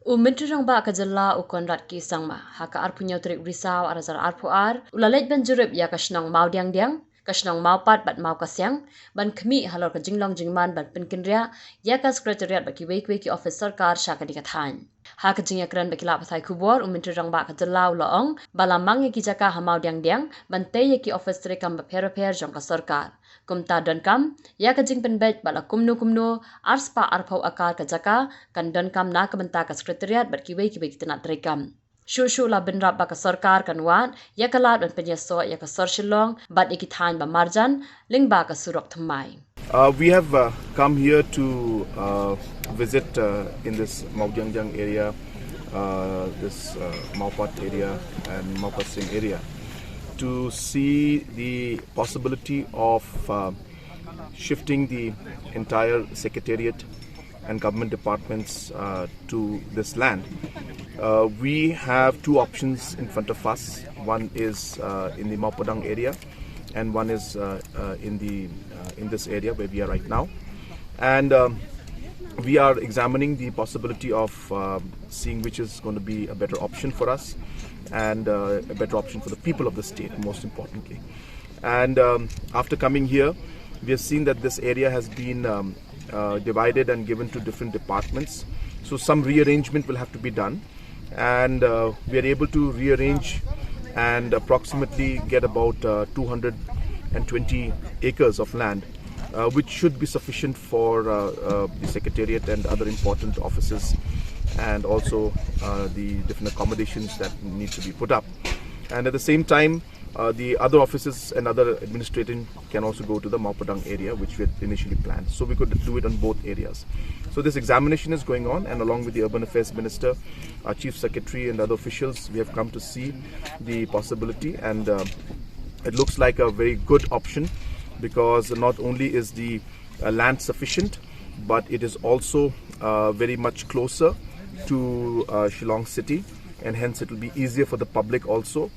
Myntri Rangbah kajalla ukonrat ki sangma haka arpunya trik risau arazar arpuar ulalait ban Jurip ya kashnong mau diang kashnong mau pat bat mau kasyang ban kemi halor ka jinglong jingman ban Pynkynriah ya ka Secretariat ba Kiwei ki Ophis Sorkar shaka dikathan haka jingya kran ba kila pathai kubor Myntri Rangbah kajalla ulaong balamang ki Jaka hamau diang ban te ki Ophis trekam ba per jong ka Sorkar kumta don kam ya ka jing penbet bala kumnu arspa arpau akar ka Jaka kan don kam na kabenta ka Secretariat bat Kiwei kita nak terekam. Shu la benrap ba ka Sorkar kan wan ya kalat ban penyeso ya ka Sorshilong bat ikithan ba marjan ling ba ka surok thamai. We have come here to visit in this Maudiangjang area, this Maupat area and Maupasing area to see the possibility of shifting the entire Secretariat and government departments to this land. We have two options in front of us. One is in the Maupadang area, and one is in this area where we are right now. And we are examining the possibility of seeing which is going to be a better option for us and a better option for the people of the state, most importantly. And after coming here, we have seen that this area has been divided and given to different departments. So some rearrangement will have to be done. And we are able to rearrange and approximately get about 220 acres of land, which should be sufficient for the Secretariat and other important offices, and also the different accommodations that need to be put up. And at the same time, the other offices and other administrating can also go to the Maupadang area, which we had initially planned. So we could do it on both areas. So this examination is going on, and along with the Urban Affairs Minister, our Chief Secretary and other officials, we have come to see the possibility, and it looks like a very good option, because not only is the land sufficient, but it is also very much closer to Shillong city, and hence it will be easier for the public also.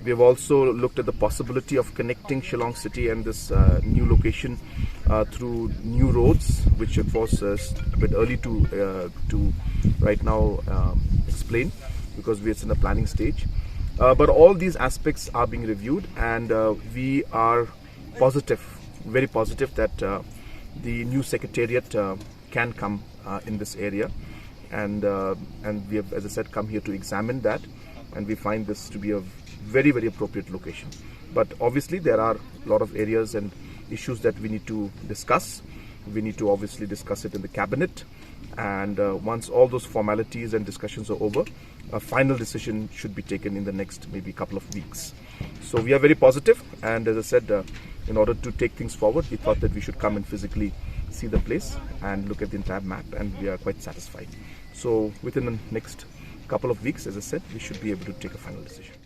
We have also looked at the possibility of connecting Shillong city and this new location through new roads, which of course is a bit early to right now explain, because it's in the planning stage. But all these aspects are being reviewed, and we are positive, very positive, that the new Secretariat can come in this area. And we have, as I said, come here to examine that, and we find this to be a very, very appropriate location. But obviously there are a lot of areas and issues that we need to discuss. We need to obviously discuss it in the cabinet, and once all those formalities and discussions are over, a final decision should be taken in the next maybe couple of weeks. So we are very positive, and as I said, in order to take things forward, we thought that we should come and physically see the place and look at the entire map, and we are quite satisfied. So within the next couple of weeks, as I said, we should be able to take a final decision.